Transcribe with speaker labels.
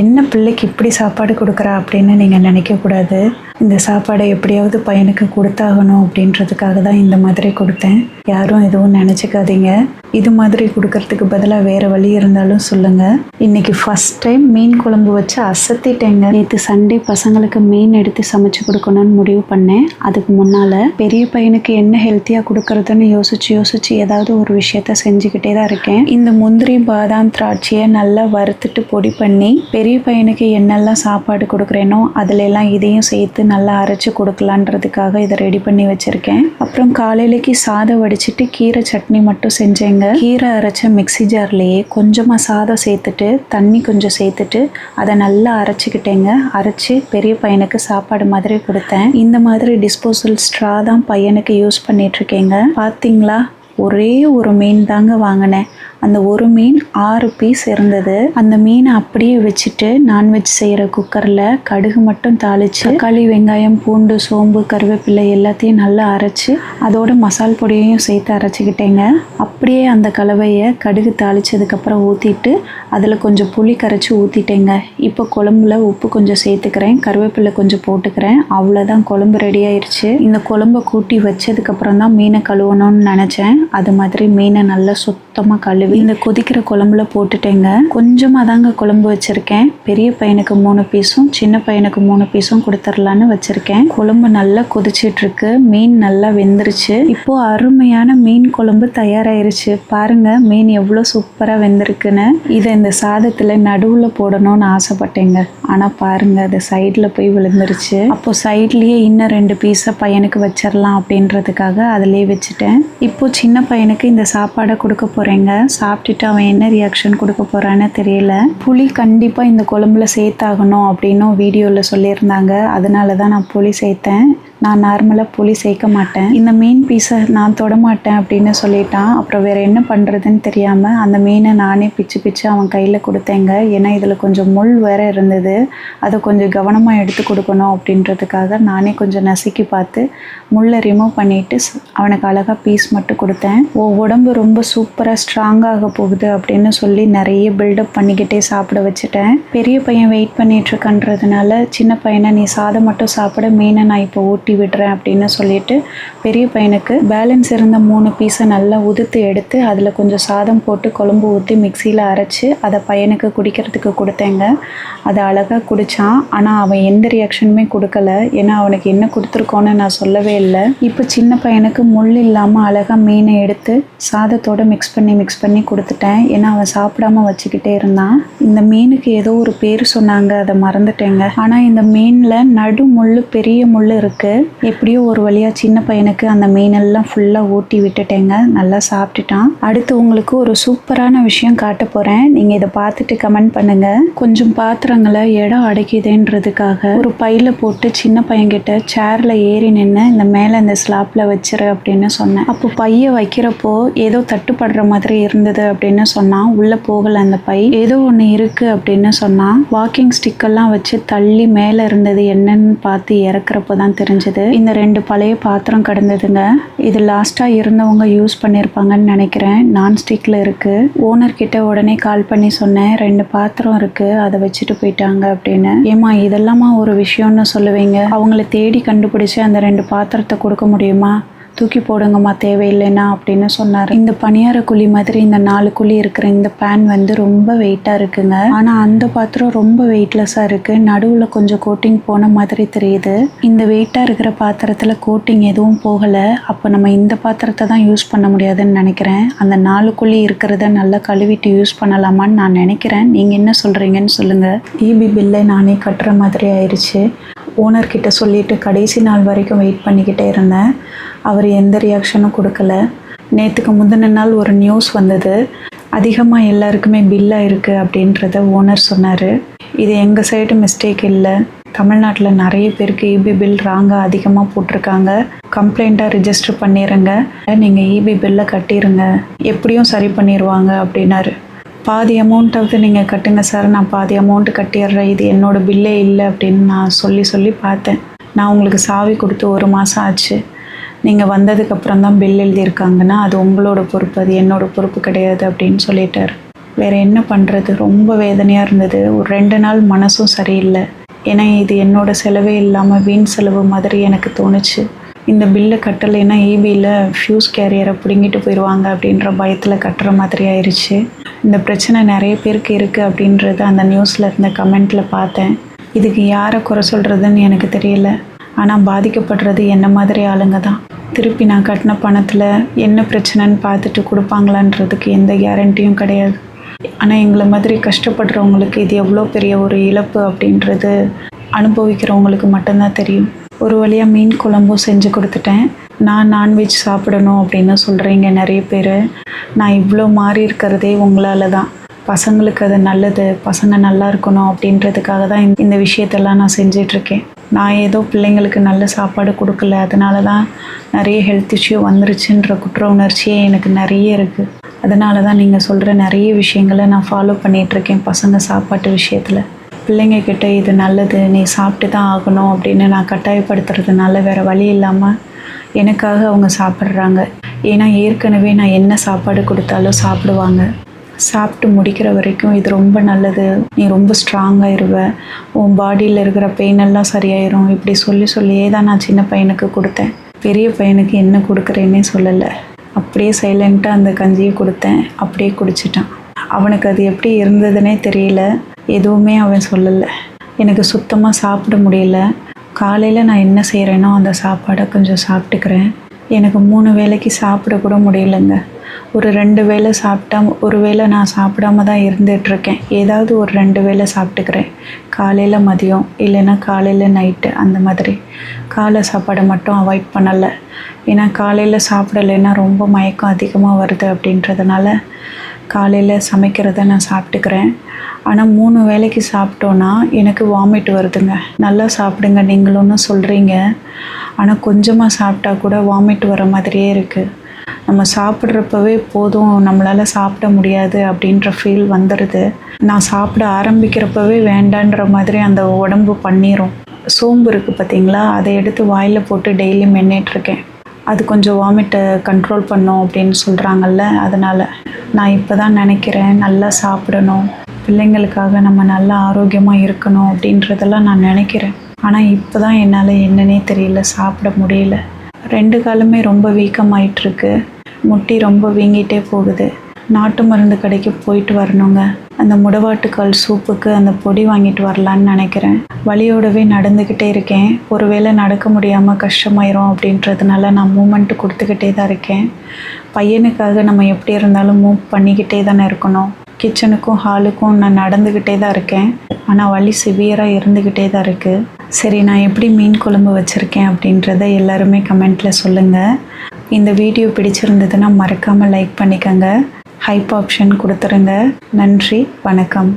Speaker 1: என்ன பிள்ளைக்கு இப்படி சாப்பாடு கொடுக்குறா அப்படின்னு நீங்கள் நினைக்கக்கூடாது. இந்த சாப்பாடை எப்படியாவது பையனுக்கு கொடுத்தாகணும் அப்படின்றதுக்காக தான் இந்த மாதிரி கொடுத்தேன். யாரும் எதுவும் நினச்சிக்காதீங்க. இது மாதிரி கொடுக்கறதுக்கு பதிலாக வேறு வழி இருந்தாலும் சொல்லுங்கள். இன்றைக்கி ஃபஸ்ட் டைம் மீன் குழம்பு வச்சு அசத்திட்டேங்க. நேற்று சண்டே பசங்களுக்கு மீன் எடுத்து சமைச்சு கொடுக்கணும்னு முடிவு பண்ணேன். அதுக்கு முன்னால் பெரிய பையனுக்கு என்ன ஹெல்த்தியாக கொடுக்கறதுன்னு யோசிச்சு ஏதாவது ஒரு விஷயத்த செஞ்சுக்கிட்டே தான் இருக்கேன். இந்த முந்திரி பாதாம் திராட்சையை நல்லா வறுத்துட்டு பொடி பண்ணி பெரிய பையனுக்கு என்னெல்லாம் சாப்பாடு கொடுக்குறேனோ அதிலெல்லாம் இதையும் சேர்த்து நல்லா அரைச்சி கொடுக்கலான்றதுக்காக இதை ரெடி பண்ணி வச்சுருக்கேன். அப்புறம் காலையிலேக்கு சாதம் வடிச்சிட்டு கீரை சட்னி மட்டும் செஞ்சேங்க. கீரை அரைச்ச மிக்ஸி ஜார்லேயே கொஞ்சமாக சாதம் சேர்த்துட்டு தண்ணி கொஞ்சம் சேர்த்துட்டு அதை நல்லா அரைச்சிக்கிட்டேங்க. அரைச்சி பெரிய பையனுக்கு சாப்பாடு மாதிரி கொடுத்தேன். இந்த மாதிரி டிஸ்போசல் ஸ்ட்ரா தான் பையனுக்கு யூஸ் பண்ணிகிட்ருக்கேங்க. பார்த்தீங்களா, ஒரே ஒரு மீன் தாங்க வாங்கினேன். அந்த ஒரு மீன் 6 பீஸ் இருந்தது. அந்த மீனை அப்படியே வச்சுட்டு நான்வெஜ் செய்கிற குக்கரில் கடுகு மட்டும் தாளித்து தக்காளி வெங்காயம் பூண்டு சோம்பு கருவேப்பிலை எல்லாத்தையும் நல்லா அரைச்சி அதோட மசால் பொடியையும் சேர்த்து அரைச்சிக்கிட்டேங்க. அப்படியே அந்த கலவையை கடுகு தாளித்ததுக்கப்புறம் ஊற்றிட்டு அதில் கொஞ்சம் புளி கரைச்சி ஊற்றிட்டேங்க. இப்போ குழம்புல உப்பு கொஞ்சம் சேர்த்துக்கிறேன், கருவேப்பிலை கொஞ்சம் போட்டுக்கிறேன். அவ்வளோதான், குழம்பு ரெடி ஆயிடுச்சு. இந்த குழம்பை கூட்டி வச்சதுக்கப்புறம் தான் மீனை கழுவணும்னு நினச்சேன். அது மாதிரி மீனை நல்லா சுத்தமாக கழுவி இந்த கொதிக்கிற குழம்புல போட்டுட்டேங்க. கொஞ்சமாக தாங்க குழம்பு வச்சுருக்கேன். பெரிய பையனுக்கு 3 பீஸும் சின்ன பையனுக்கு 3 பீஸும் கொடுத்துடலான்னு வச்சுருக்கேன். குழம்பு நல்லா கொதிச்சிட்ருக்கு. மீன் நல்லா வெந்துருச்சு. இப்போது அருமையான மீன் குழம்பு தயாராகிருச்சு. பாருங்கள் மீன் எவ்வளோ சூப்பராக வெந்திருக்குன்னு. இதை இந்த சாதத்தில் நடுவில் போடணும்னு ஆசைப்பட்டேங்க. ஆனால் பாருங்கள் அது சைடில் போய் விழுந்துருச்சு. அப்போது சைட்லேயே இன்னும் 2 பீஸை பையனுக்கு வச்சிடலாம் அப்படின்றதுக்காக அதிலே வச்சுட்டேன். இப்போது சின்ன பையனுக்கு இந்த சாப்பாடை கொடுக்க போகிறேங்க. சாப்பிட்டுட்டு அவன் என்ன ரியாக்ஷன் கொடுக்க போகிறான்னு தெரியல. புளி கண்டிப்பாக இந்த குழம்புல சேர்த்தாகணும் அப்படின்னும் வீடியோவில் சொல்லியிருந்தாங்க. அதனால தான் நான் புளி சேர்த்தேன். நான் நார்மலாக புளி சேர்க்க மாட்டேன். இந்த மீன் பீஸை நான் தொடமாட்டேன் அப்படின்னு சொல்லிட்டான். அப்புறம் வேறு என்ன பண்ணுறதுன்னு தெரியாமல் அந்த மீனை நானே பிச்சு அவன் கையில் கொடுத்தேங்க. ஏன்னா இதில் கொஞ்சம் முள் வேறு இருந்தது. அதை கொஞ்சம் கவனமாக எடுத்து கொடுக்கணும் அப்படின்றதுக்காக நானே கொஞ்சம் நசுக்கி பார்த்து முள்ளை ரிமூவ் பண்ணிவிட்டு அவனுக்கு அழகாக பீஸ் மட்டும் கொடுத்தேன். உடம்பு ரொம்ப சூப்பராக ஸ்ட்ராங்காக போகுது அப்படின்னு சொல்லி நிறைய பில்டப் பண்ணிக்கிட்டே சாப்பிட வச்சுட்டேன். பெரிய பையன் வெயிட் பண்ணிகிட்ருக்கன்றதுனால சின்ன பையனை நீ சாதம் மட்டும் சாப்பிட, மீனை நான் இப்போ ஊட்டி விடுறேன் அப்படின்னு சொல்லிட்டு பெரிய பையனுக்கு பேலன்ஸ் இருந்த 3 பீஸை நல்லா உதுத்து எடுத்து அதில் கொஞ்சம் சாதம் போட்டு குழம்பு ஊற்றி மிக்சியில் அரைச்சி அதை பையனுக்கு குடிக்கிறதுக்கு கொடுத்தேங்க. அதை அழகாக குடித்தான். ஆனால் அவன் எந்த ரியாக்ஷனுமே கொடுக்கல. ஏன்னா அவனுக்கு என்ன கொடுத்துருக்கோன்னு நான் சொல்லவே இல்லை. இப்போ சின்ன பையனுக்கு முள் இல்லாமல் அழகாக மீனை எடுத்து சாதத்தோடு மிக்ஸ் பண்ணி கொடுத்துட்டேன். ஏன்னா அவன் சாப்பிடாம வச்சுக்கிட்டே இருந்தான். இந்த மீனுக்கு ஏதோ ஒரு பேர் சொன்னாங்க, அதை மறந்துட்டேங்க. ஆனால் இந்த மீனில் நடு முள் பெரிய முள் இருக்குது. எப்படியோ ஒரு வழியாக சின்ன பையனுக்கு அந்த மீனெல்லாம் ஃபுல்லாக ஊட்டி விட்டுட்டேங்க. நல்லா சாப்பிட்டுட்டான். அடுத்து உங்களுக்கு ஒரு சூப்பரான விஷயம் காட்ட போகிறேன். நீங்கள் இதை பார்த்துட்டு கமெண்ட் பண்ணுங்கள். கொஞ்சம் பாத்திரங்களை இடம் அடைக்குதுன்றதுக்காக ஒரு பையில் போட்டு சின்ன பையன்கிட்ட சேரில் ஏறி நின்று இந்த மேலே இந்த ஸ்லாப்பில் வச்சிரு அப்படின்னு சொன்னேன். அப்போ பையை வைக்கிறப்போ ஏதோ தட்டுப்படுற மாதிரி இருந்தது அப்படின்னு சொன்னான். உள்ளே போகலை அந்த பை, ஏதோ ஒன்று இருக்குது அப்படின்னு சொன்னான். வாக்கிங் ஸ்டிக்கெல்லாம் வச்சு தள்ளி மேலே இருந்தது என்னன்னு பார்த்து இறக்குறப்போ தான் தெரிஞ்சது. இந்த 2 பழைய பாத்திரம் கிடந்ததுங்க. இது லாஸ்ட்டாக இருந்தவங்க யூஸ் பண்ணியிருப்பாங்கன்னு நினைக்கிறேன். நான்ஸ்டிக்கில் இருக்குது. ஓனர்கிட்ட உடனே கால் பண்ணி சொன்னேன், 2 பாத்திரம் இருக்குது, அதை வச்சுட்டு போயிட்டாங்க அப்படின்னு. ஏமா இதெல்லாமா ஒரு விஷயம்னு சொல்லுவீங்க? அவங்கள தேடி கண்டுபிடிச்சி அந்த 2 பாத்திரத்தை கொடுக்க முடியுமா? தூக்கி போடுங்கம்மா தேவையில்லைன்னா அப்படின்னு சொன்னார். இந்த பணியார குழி மாதிரி இந்த 4 குழி இருக்கிற இந்த பேன் வந்து ரொம்ப வெயிட்டாக இருக்குங்க. ஆனால் அந்த பாத்திரம் ரொம்ப வெயிட்லெஸ்ஸாக இருக்குது. நடுவில் கொஞ்சம் கோட்டிங் போன மாதிரி தெரியுது. இந்த வெயிட்டாக இருக்கிற பாத்திரத்தில் கோட்டிங் எதுவும் போகலை. அப்போ நம்ம இந்த பாத்திரத்தை தான் யூஸ் பண்ண முடியாதுன்னு நினைக்கிறேன். அந்த 4 குழி இருக்கிறத நல்லா கழுவிட்டு யூஸ் பண்ணலாமான்னு நான் நினைக்கிறேன். நீங்கள் என்ன சொல்கிறீங்கன்னு சொல்லுங்கள். ஈபி பில்லை நானே கட்டுற மாதிரி ஆயிடுச்சு. ஓனர்கிட்ட சொல்லிவிட்டு கடைசி நாள் வரைக்கும் வெயிட் பண்ணிக்கிட்டே இருந்தேன். அவர் எந்த ரியாக்ஷனும் கொடுக்கல. நேற்றுக்கு முந்தின நாள் ஒரு நியூஸ் வந்தது, அதிகமாக எல்லாருக்குமே பில்லாக இருக்குது அப்படின்றத ஓனர் சொன்னார். இது எங்கள் சைடு மிஸ்டேக் இல்லை. தமிழ்நாட்டில் நிறைய பேருக்கு இபி பில் ராங்காக அதிகமாக போட்டிருக்காங்க. கம்ப்ளைண்ட்டாக ரிஜிஸ்டர் பண்ணிடுங்க, நீங்கள் இபி பில்லை கட்டிடுங்க, எப்படியும் சரி பண்ணிடுவாங்க அப்படின்னாரு. பாதி அமௌண்ட்டாவது நீங்கள் கட்டுங்க சார், நான் பாதி அமௌண்ட்டு கட்டிடுறேன், இது என்னோடய பில்லே இல்லை அப்படின்னு நான் சொல்லி பார்த்தேன். நான் உங்களுக்கு சாவி கொடுத்து 1 மாதம் ஆச்சு, நீங்கள் வந்ததுக்கப்புறம் தான் பில் எழுதியிருக்காங்கன்னா அது உங்களோட பொறுப்பு, அது என்னோடய பொறுப்பு கிடையாது அப்படின்னு சொல்லிட்டார். வேறு என்ன பண்ணுறது, ரொம்ப வேதனையாக இருந்தது. ஒரு 2 நாள் மனசும் சரியில்லை. ஏன்னா இது என்னோடய செலவே இல்லாமல் வீண் செலவு மாதிரி எனக்கு தோணுச்சு. இந்த பில்லை கட்டலைன்னா ஈபியில் ஃப்யூஸ் கேரியரை பிடுங்கிட்டு போயிடுவாங்க அப்படின்ற பயத்தில் கட்டுற மாதிரி ஆயிடுச்சு. இந்த பிரச்சனை நிறைய பேருக்கு இருக்குது அப்படின்றது அந்த நியூஸில் இருந்த கமெண்ட்டில் பார்த்தேன். இதுக்கு யாரை குறை சொல்கிறதுன்னு எனக்கு தெரியல. ஆனால் பாதிக்கப்படுறது என்ன மாதிரி ஆளுங்க தான். திருப்பி நான் கட்டின பணத்தில் என்ன பிரச்சனைன்னு பார்த்துட்டு கொடுப்பாங்களான்றதுக்கு எந்த கேரண்டியும் கிடையாது. ஆனால் எங்களை மாதிரி கஷ்டப்படுறவங்களுக்கு இது எவ்வளோ பெரிய ஒரு இழப்பு அப்படின்றது அனுபவிக்கிறவங்களுக்கு மட்டும்தான் தெரியும். ஒரு வழியாக மீன் குழம்பும் செஞ்சு கொடுத்துட்டேன். நான் நான்வெஜ் சாப்பிடணும் அப்படின்னு சொல்கிறீங்க நிறைய பேர். நான் இவ்வளோ மாறி இருக்கிறதே உங்களால் தான். பசங்களுக்கு அது நல்லது, பசங்க நல்லா இருக்கணும் அப்படின்றதுக்காக தான் இந்த விஷயத்தெல்லாம் நான் செஞ்சிட்ருக்கேன். நான் ஏதோ பிள்ளைங்களுக்கு நல்ல சாப்பாடு கொடுக்கல, அதனால தான் நிறைய ஹெல்த் இஷ்யூ வந்துருச்சுன்ற குற்ற உணர்ச்சியே எனக்கு நிறைய இருக்குது. அதனால தான் நீங்கள் சொல்கிற நிறைய விஷயங்களை நான் ஃபாலோ பண்ணிகிட்ருக்கேன். பசங்க சாப்பாட்டு விஷயத்தில் பிள்ளைங்கக்கிட்ட இது நல்லது, நீ சாப்பிட்டு தான் ஆகணும் அப்படின்னு நான் கட்டாயப்படுத்துறதுனால வேறு வழி இல்லாமல் எனக்காக அவங்க சாப்பிட்றாங்க. ஏன்னா ஏற்கனவே நான் என்ன சாப்பாடு கொடுத்தாலும் சாப்பிடுவாங்க. சாப்பிட்டு முடிக்கிற வரைக்கும் இது ரொம்ப நல்லது, நீ ரொம்ப ஸ்ட்ராங்காகிருவ, உன் பாடியில் இருக்கிற பெயினெல்லாம் சரியாயிரும், இப்படி சொல்லியே தான் நான் சின்ன பையனுக்கு கொடுத்தேன். பெரிய பையனுக்கு என்ன கொடுக்குறேன்னே சொல்லலை. அப்படியே சைலண்ட்டாக அந்த கஞ்சியை கொடுத்தேன், அப்படியே குடிச்சிட்டான். அவனுக்கு அது எப்படி இருந்ததுன்னே தெரியல, எதுவுமே அவன் சொல்லலை. எனக்கு சுத்தமாக சாப்பிட முடியல. காலையில் நான் என்ன செய்கிறேனோ அந்த சாப்பாடை கொஞ்சம் சாப்பிட்டுக்கிறேன். எனக்கு 3 வேளைக்கு சாப்பிட கூட முடியலைங்க. ஒரு 2 வேளை சாப்பிட்டா, ஒரு வேளை நான் சாப்பிடாம தான் இருந்துகிட்ருக்கேன். ஏதாவது ஒரு 2 வேளை சாப்பிட்டுக்கிறேன். காலையில் மதியம், இல்லைன்னா காலையில் நைட்டு, அந்த மாதிரி. காலை சாப்பாடை மட்டும் அவாய்ட் பண்ணலை. ஏன்னா காலையில் சாப்பிடலைன்னா ரொம்ப மயக்கம் அதிகமாக வருது அப்படின்றதுனால காலையில் சமைக்கிறத நான் சாப்பிட்டுக்கிறேன். ஆனால் 3 வேளைக்கு சாப்பிட்டோன்னா எனக்கு வாமிட் வருதுங்க. நல்லா சாப்பிடுங்க நீங்களும்னு சொல்கிறீங்க, ஆனால் கொஞ்சமாக சாப்பிட்டா கூட வாமிட் வர மாதிரியே இருக்குது. நம்ம சாப்பிட்றப்பவே போதும், நம்மளால் சாப்பிட முடியாது அப்படின்ற ஃபீல் வந்துடுது. நான் சாப்பிட ஆரம்பிக்கிறப்பவே வேண்டான்ற மாதிரி அந்த உடம்பு பண்ணிடும். சோம்பு இருக்குது பார்த்தீங்களா, அதை எடுத்து வாயில் போட்டு டெய்லி மென்னிட்டுருக்கேன். அது கொஞ்சம் வாமிட்டை கண்ட்ரோல் பண்ணும் அப்படின்னு சொல்கிறாங்கல்ல, அதனால் நான் இப்போ தான் நினைக்கிறேன் நல்லா சாப்பிடணும், பிள்ளைங்களுக்காக நம்ம நல்லா ஆரோக்கியமாக இருக்கணும் அப்படின்றதெல்லாம் நான் நினைக்கிறேன். ஆனால் இப்போ தான் என்னால் என்னன்னே தெரியல, சாப்பிட முடியல. 2 காலுமே ரொம்ப வீக்கமாயிட்ருக்கு. முட்டி ரொம்ப வீங்கிட்டே போகுது. நாட்டு மருந்து கடைக்கு போயிட்டு வரணுங்க. அந்த முடவாட்டுக்கால் சூப்புக்கு அந்த பொடி வாங்கிட்டு வரலான்னு நினைக்கிறேன். வலியோடவே நடந்துக்கிட்டே இருக்கேன். ஒருவேளை நடக்க முடியாமல் கஷ்டமாயிரும் அப்படின்றதுனால நான் மூமெண்ட் கொடுத்துக்கிட்டே தான் இருக்கேன். பையனுக்காக நம்ம எப்படி இருந்தாலும் மூவ் பண்ணிக்கிட்டே தானே இருக்கணும். கிச்சனுக்கும் ஹாலுக்கும் நான் நடந்துக்கிட்டே தான் இருக்கேன். ஆனால் வலி சிவியராக இருந்துக்கிட்டே தான் இருக்குது. சரி, நான் எப்படி மீன் குழம்பு வச்சுருக்கேன் அப்படின்றத எல்லாருமே கமெண்ட்டில் சொல்லுங்கள். இந்த வீடியோ பிடிச்சிருந்ததுன்னா மறக்காமல் லைக் பண்ணிக்கோங்க. ஹைப் ஆப்ஷன் கொடுத்துருங்க. நன்றி, வணக்கம்.